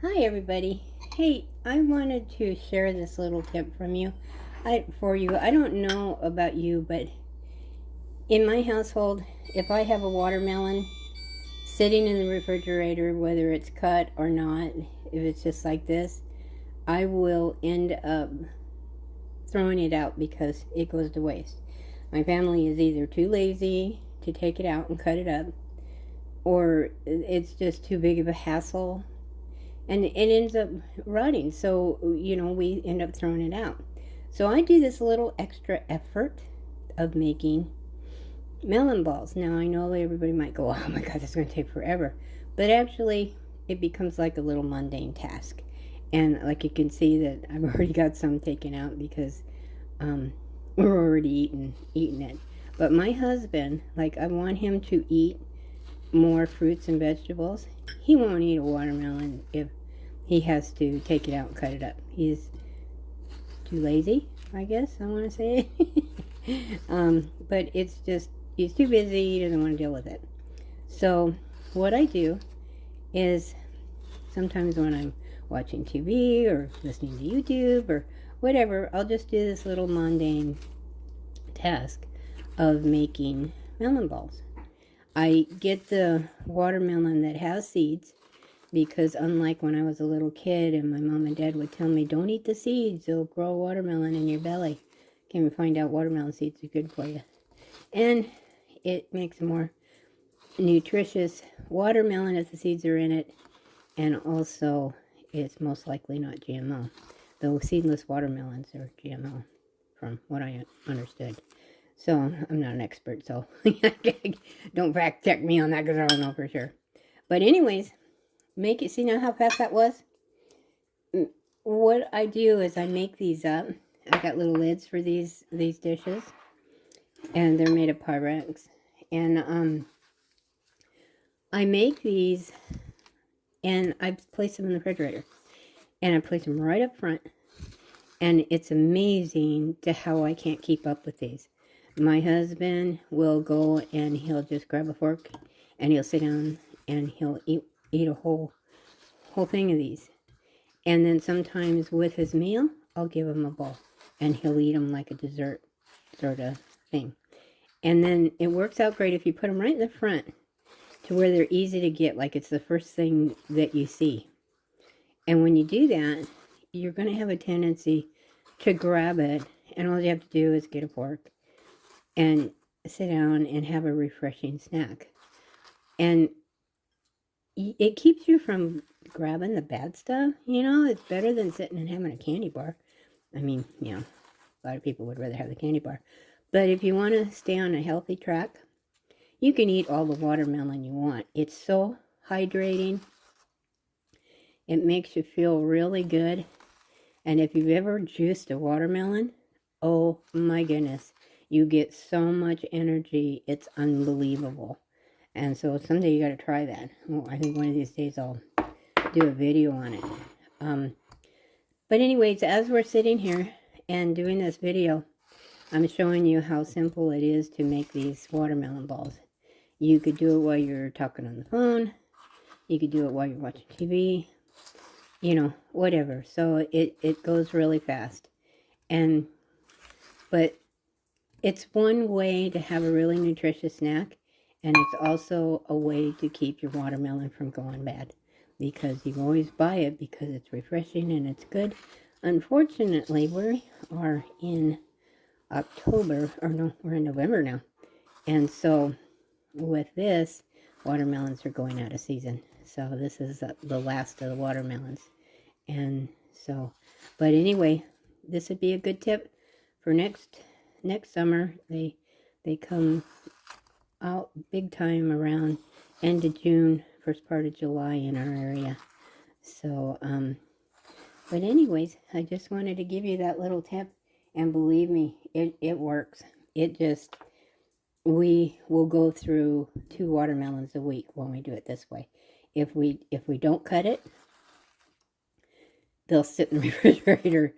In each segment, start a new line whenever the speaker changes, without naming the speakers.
Hi everybody. Hey, I wanted to share this little tip from you. For you. I don't know about you, but in my household, if I have a watermelon sitting in the refrigerator, whether it's cut or not, if it's just like this, I will end up throwing it out because it goes to waste. My family is either too lazy to take it out and cut it up, or it's just too big of a hassle and it ends up rotting. So, we end up throwing it out. So I do this little extra effort of making melon balls. Now, I know everybody might go, oh my God, that's going to take forever. But actually, it becomes like a little mundane task. And like you can see that I've already got some taken out because we're already eating it. But my husband, like, I want him to eat more fruits and vegetables. He won't eat a watermelon if he has to take it out and cut it up. He's too lazy, I guess I want to say. But it's just, he's too busy, he doesn't want to deal with it. So what I do is sometimes when I'm watching TV or listening to YouTube or whatever, I'll just do this little mundane task of making melon balls. I get the watermelon that has seeds because unlike when I was a little kid and my mom and dad would tell me, don't eat the seeds, they'll grow watermelon in your belly. Can we find out watermelon seeds are good for you? And it makes a more nutritious watermelon if the seeds are in it. And also, it's most likely not GMO. Though seedless watermelons are GMO, from what I understood. So, I'm not an expert, so don't fact check me on that because I don't know for sure. But anyways, make it, see now how fast that was? What I do is I make these up. I got little lids for these dishes. And they're made of Pyrex. And I make these and I place them in the refrigerator. And I place them right up front. And it's amazing to how I can't keep up with these. My husband will go and he'll just grab a fork and he'll sit down and he'll eat a whole thing of these. And then sometimes with his meal, I'll give him a bowl and he'll eat them like a dessert sort of thing. And then it works out great if you put them right in the front to where they're easy to get, like it's the first thing that you see. And when you do that, you're going to have a tendency to grab it, and all you have to do is get a fork and sit down and have a refreshing snack. And it keeps you from grabbing the bad stuff, it's better than sitting and having a candy bar. I mean, a lot of people would rather have the candy bar. But if you want to stay on a healthy track, you can eat all the watermelon you want. It's so hydrating. It makes you feel really good. And if you've ever juiced a watermelon, oh my goodness, you get so much energy. It's unbelievable. And so someday you got to try that. Well, I think one of these days I'll do a video on it. But anyways, as we're sitting here and doing this video, I'm showing you how simple it is to make these watermelon balls. You could do it while you're talking on the phone. You could do it while you're watching TV. Whatever. So it goes really fast. But it's one way to have a really nutritious snack. And it's also a way to keep your watermelon from going bad. Because you always buy it because it's refreshing and it's good. Unfortunately, we are in October, or no, we're in November now. And so with this, watermelons are going out of season. So this is the last of the watermelons. And so, but anyway, this would be a good tip for next summer. They come out big time around end of June, first part of July in our area. So, but anyways, I just wanted to give you that little tip. And believe me, it works. We will go through 2 watermelons a week when we do it this way. If we don't cut it, they'll sit in the refrigerator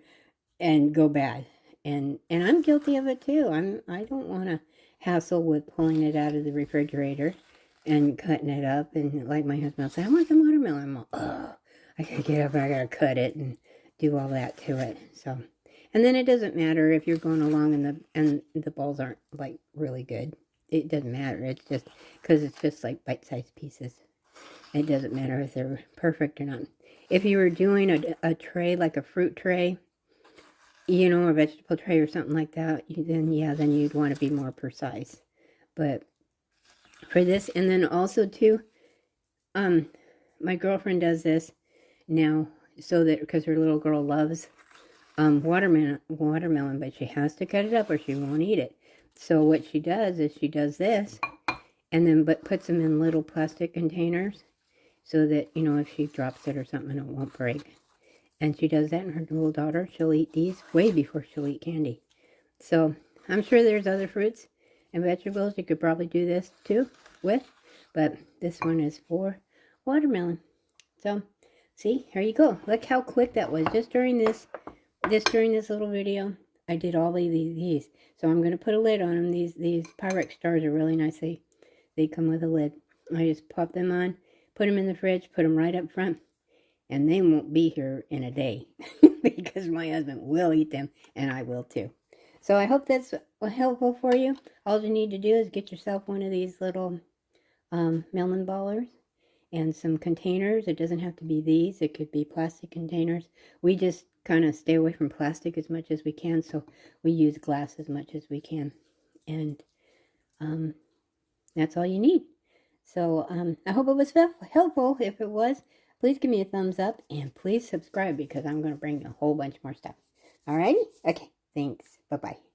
and go bad. And I'm guilty of it too. I don't want to hassle with pulling it out of the refrigerator and cutting it up. And like my husband will say, I want some watermelon. I'm like, oh, I gotta get up and I gotta cut it and do all that to it. So, and then it doesn't matter if you're going along and the balls aren't like really good. It doesn't matter. It's just because it's just like bite-sized pieces. It doesn't matter if they're perfect or not. If you were doing a tray, like a fruit tray, you know, a vegetable tray or something like that, then you'd want to be more precise. But for this, and then also too, my girlfriend does this now so that, because her little girl loves watermelon, but she has to cut it up or she won't eat it. So what she does is she does this, and then puts them in little plastic containers so that, you know, if she drops it or something, it won't break. And she does that, and her little daughter, she'll eat these way before she'll eat candy. So I'm sure there's other fruits and vegetables you could probably do this too with, but this one is for watermelon. So see, here you go. Look how quick that was. Just during this little video, I did all of these. So I'm going to put a lid on them. These Pyrex stars are really nice. They come with a lid. I just pop them on, put them in the fridge, put them right up front, and they won't be here in a day because my husband will eat them, and I will too. So I hope that's helpful for you. All you need to do is get yourself one of these little melon ballers and some containers. It doesn't have to be these. It could be plastic containers. We just kind of stay away from plastic as much as we can, so we use glass as much as we can. And that's all you need. So I hope it was helpful. If it was, please give me a thumbs up and please subscribe because I'm going to bring you a whole bunch more stuff. Alrighty? Okay. Thanks. Bye-bye.